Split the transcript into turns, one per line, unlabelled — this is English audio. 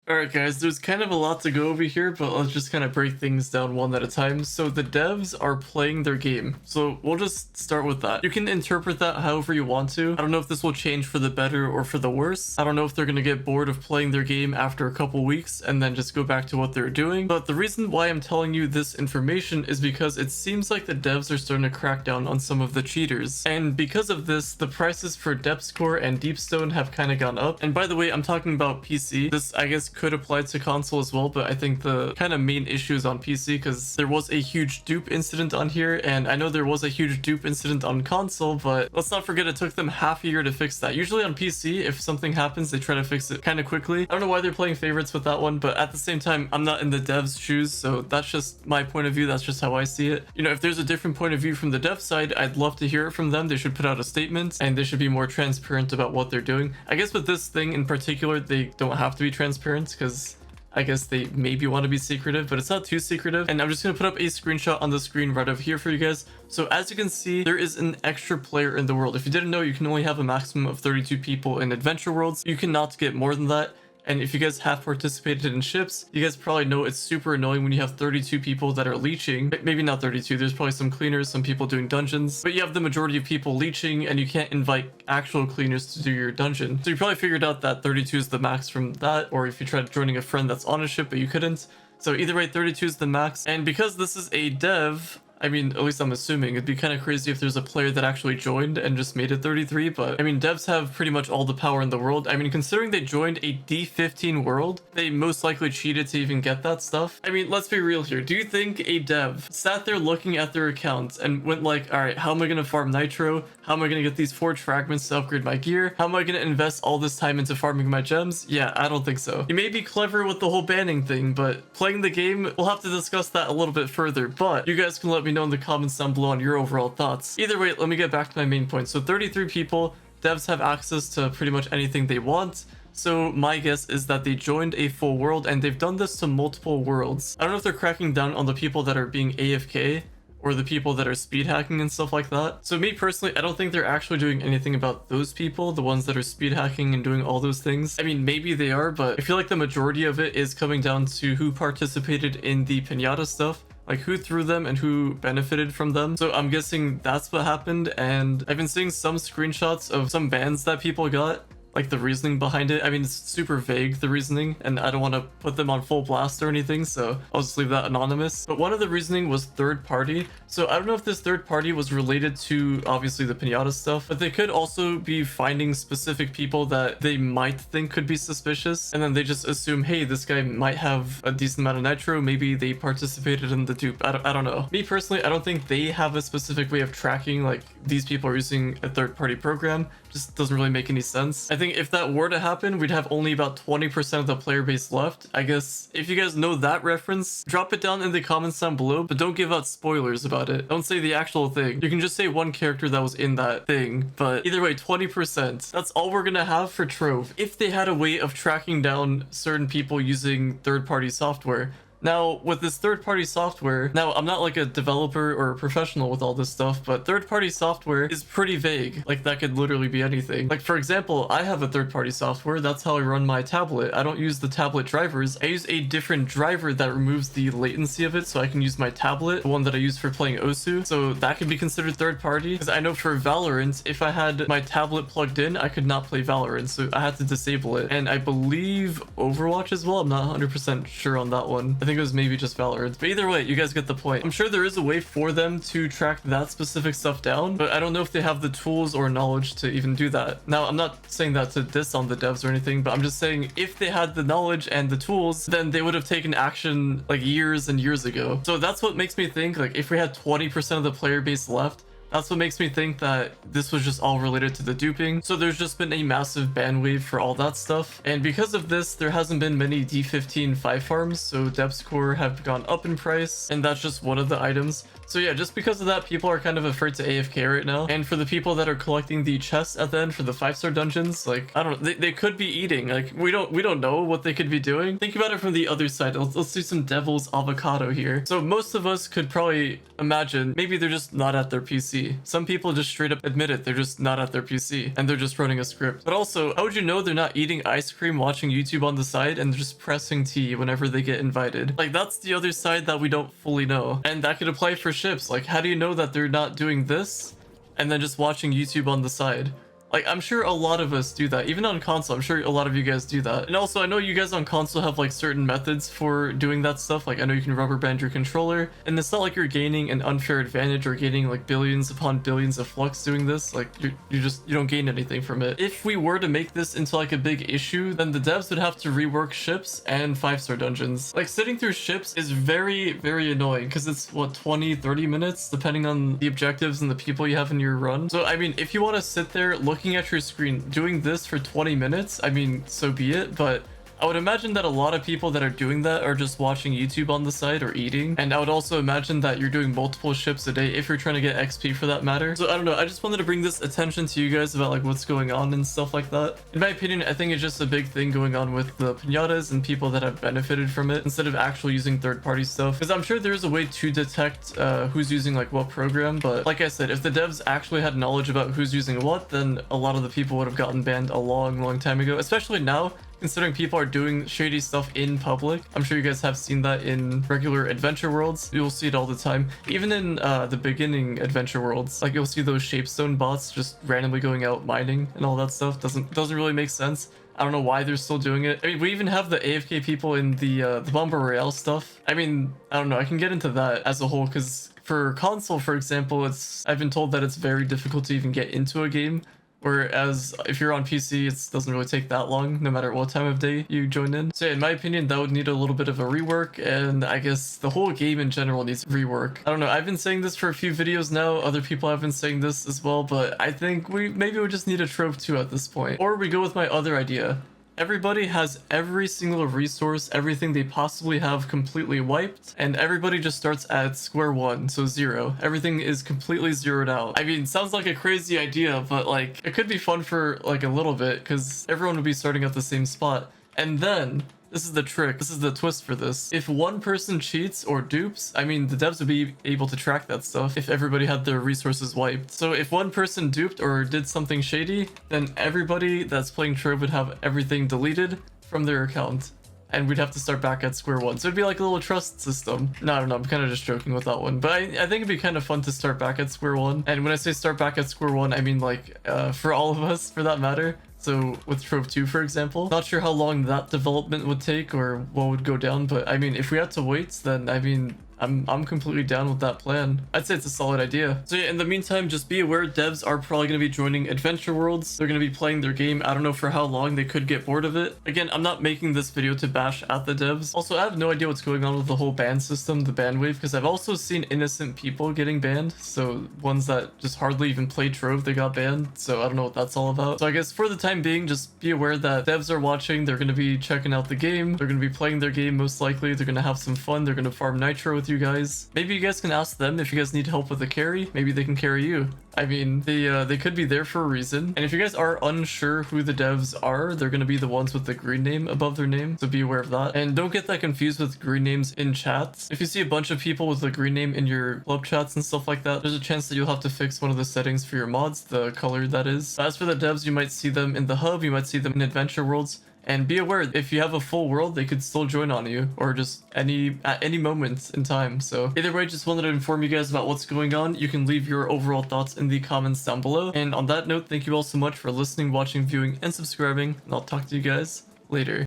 Alright guys, there's kind of a lot to go over here, but let's just kind of break things down one at a time. So the devs are playing their game. So we'll just start with that. You can interpret that however you want to. I don't know if this will change for the better or for the worse. I don't know if they're going to get bored of playing their game after a couple weeks and then just go back to what they're doing. But the reason why I'm telling you this information is because it seems like the devs are starting to crack down on some of the cheaters. And because of this, the prices for depth score and deepstone have kind of gone up. And by the way, I'm talking about PC. This, I guess, could apply to console as well, but I think the kind of main issue is on PC because there was a huge dupe incident on here, and I know there was a huge dupe incident on console, but let's not forget it took them half a year to fix that. Usually on PC, if something happens, they try to fix it kind of quickly. I don't know why they're playing favorites with that one, but at the same time, I'm not in the devs' shoes, so that's just my point of view. That's just how I see it. You know, if there's a different point of view from the dev side, I'd love to hear it from them. They should put out a statement, and they should be more transparent about what they're doing. I guess with this thing in particular, they don't have to be transparent because I guess they maybe want to be secretive, but it's not too secretive. And I'm just going to put up a screenshot on the screen right over here for you guys. So as you can see, there is an extra player in the world. If you didn't know, you can only have a maximum of 32 people in adventure worlds. You cannot get more than that. And if you guys have participated in ships, you guys probably know it's super annoying when you have 32 people that are leeching. Maybe not 32, there's probably some cleaners, some people doing dungeons, but you have the majority of people leeching and you can't invite actual cleaners to do your dungeon. So you probably figured out that 32 is the max from that, or if you tried joining a friend that's on a ship but you couldn't. So either way, 32 is the max. And because this is a dev, I mean, at least I'm assuming it'd be kind of crazy if there's a player that actually joined and just made it 33, but I mean, devs have pretty much all the power in the world. I mean, considering they joined a D15 world, they most likely cheated to even get that stuff. I mean, let's be real here. Do you think a dev sat there looking at their accounts and went like, all right, how am I going to farm nitro? How am I going to get these forge fragments to upgrade my gear? How am I going to invest all this time into farming my gems? Yeah, I don't think so. You may be clever with the whole banning thing, but playing the game, we'll have to discuss that a little bit further, but you guys can let me know in the comments down below on your overall thoughts. Either way, let me get back to my main point. So 33 people, devs have access to pretty much anything they want. So my guess is that they joined a full world, and they've done this to multiple worlds. I don't know if they're cracking down on the people that are being AFK or the people that are speed hacking and stuff like that. So me personally, I don't think they're actually doing anything about those people, the ones that are speed hacking and doing all those things. I mean, maybe they are, but I feel like the majority of it is coming down to who participated in the pinata stuff. Like who threw them and who benefited from them. So I'm guessing that's what happened, and I've been seeing some screenshots of some bans that people got, like the reasoning behind it. I mean, it's super vague, the reasoning, and I don't want to put them on full blast or anything, so I'll just leave that anonymous. But one of the reasoning was third party. So I don't know if this third party was related to obviously the pinata stuff, but they could also be finding specific people that they might think could be suspicious, and then they just assume, hey, this guy might have a decent amount of nitro, maybe they participated in the dupe. I don't know. Me personally, I don't think they have a specific way of tracking, like these people are using a third party program. Just doesn't really make any sense. I think if that were to happen, we'd have only about 20% of the player base left. I guess if you guys know that reference, drop it down in the comments down below, but don't give out spoilers about it. Don't say the actual thing. You can just say one character that was in that thing, but either way, 20%. That's all we're gonna have for Trove. If they had a way of tracking down certain people using third-party software. Now, with this third-party software, now I'm not like a developer or a professional with all this stuff, but third-party software is pretty vague. Like that could literally be anything. Like for example, I have a third-party software. That's how I run my tablet. I don't use the tablet drivers. I use a different driver that removes the latency of it, so I can use my tablet, the one that I use for playing Osu. So that could be considered third-party. Because I know for Valorant, if I had my tablet plugged in, I could not play Valorant, so I had to disable it. And I believe Overwatch as well. I'm not 100% sure on that one. I think it was maybe just Valorant, but either way, you guys get the point. I'm sure there is a way for them to track that specific stuff down, but I don't know if they have the tools or knowledge to even do that. Now, I'm not saying that to diss on the devs or anything, but I'm just saying if they had the knowledge and the tools, then they would have taken action like years and years ago. So that's what makes me think, like, if we had 20% of the player base left, that's what makes me think that this was just all related to the duping. So there's just been a massive ban wave for all that stuff. And because of this, there hasn't been many D15 5 farms. So depth score have gone up in price. And that's just one of the items. So yeah, just because of that, people are kind of afraid to AFK right now. And for the people that are collecting the chests at the end for the 5-star dungeons, like, I don't know, they could be eating. Like, we don't know what they could be doing. Think about it from the other side. Let's do some devil's avocado here. So most of us could probably imagine maybe they're just not at their PC PC. Some people just straight up admit it, they're just not at their PC and they're just running a script. But also, how would you know they're not eating ice cream, watching YouTube on the side, and just pressing T whenever they get invited? Like, that's the other side that we don't fully know. And that could apply for ships. Like, how do you know that they're not doing this and then just watching YouTube on the side? Like, I'm sure a lot of us do that. Even on console, I'm sure a lot of you guys do that. And also, I know you guys on console have like certain methods for doing that stuff. Like, I know you can rubber band your controller, and it's not like you're gaining an unfair advantage or gaining like billions upon billions of flux doing this. Like, you don't gain anything from it. If we were to make this into like a big issue, then the devs would have to rework ships and 5-star dungeons. Like, sitting through ships is very, very annoying because it's what, 20-30 minutes depending on the objectives and the people you have in your run. So I mean, if you want to sit there looking at your screen doing this for 20 minutes, I mean, so be it, but I would imagine that a lot of people that are doing that are just watching YouTube on the side or eating. And I would also imagine that you're doing multiple ships a day if you're trying to get XP for that matter. So I don't know, I just wanted to bring this attention to you guys about like what's going on and stuff like that. In my opinion, I think it's just a big thing going on with the pinatas and people that have benefited from it instead of actually using third-party stuff. Because I'm sure there's a way to detect who's using like what program, but like I said, if the devs actually had knowledge about who's using what, then a lot of the people would have gotten banned a long time ago, especially now. Considering people are doing shady stuff in public. I'm sure you guys have seen that in regular adventure worlds. You'll see it all the time. Even in the beginning adventure worlds, like you'll see those shapestone bots just randomly going out mining and all that stuff. Doesn't really make sense. I don't know why they're still doing it. I mean, we even have the AFK people in the Bomba Royale stuff. I mean, I don't know. I can get into that as a whole because for console, for example, I've been told that it's very difficult to even get into a game. Whereas if you're on PC, it doesn't really take that long, no matter what time of day you join in. So yeah, in my opinion, that would need a little bit of a rework, and I guess the whole game in general needs rework. I don't know, I've been saying this for a few videos now, other people have been saying this as well, but I think maybe we just need a Trove 2 at this point. Or we go with my other idea. Everybody has every single resource, everything they possibly have completely wiped, and everybody just starts at square one, so 0. Everything is completely zeroed out. I mean, sounds like a crazy idea, but like, it could be fun for like a little bit, because everyone would be starting at the same spot. And then, this is the trick, this is the twist for this. If one person cheats or dupes, I mean, the devs would be able to track that stuff if everybody had their resources wiped. So if one person duped or did something shady, then everybody that's playing Trove would have everything deleted from their account. And we'd have to start back at square one. So it'd be like a little trust system. No, I don't know, I'm kind of just joking with that one. But I think it'd be kind of fun to start back at square one. And when I say start back at square one, I mean like for all of us, for that matter. So with Trove 2, for example, not sure how long that development would take or what would go down, but I mean, if we had to wait, then I mean, I'm completely down with that plan. I'd say it's a solid idea. So yeah, in the meantime, just be aware devs are probably going to be joining adventure worlds. They're going to be playing their game. I don't know for how long, they could get bored of it. Again, I'm not making this video to bash at the devs. Also, I have no idea what's going on with the whole ban system, the ban wave, because I've also seen innocent people getting banned. So ones that just hardly even played Trove, they got banned. So I don't know what that's all about. So I guess for the time being, just be aware that devs are watching. They're going to be checking out the game. They're going to be playing their game most likely. They're going to have some fun. They're going to farm nitro with you guys. Maybe you guys can ask them if you guys need help with a carry. Maybe they can carry you. I mean, they could be there for a reason. And if you guys are unsure who the devs are, they're going to be the ones with the green name above their name. So be aware of that. And don't get that confused with green names in chats. If you see a bunch of people with a green name in your club chats and stuff like that, there's a chance that you'll have to fix one of the settings for your mods, the color that is. As for the devs, you might see them in the hub. You might see them in adventure worlds. And be aware, if you have a full world, they could still join on you, or just at any moment in time. So either way, just wanted to inform you guys about what's going on. You can leave your overall thoughts in the comments down below. And on that note, thank you all so much for listening, watching, viewing, and subscribing. And I'll talk to you guys later.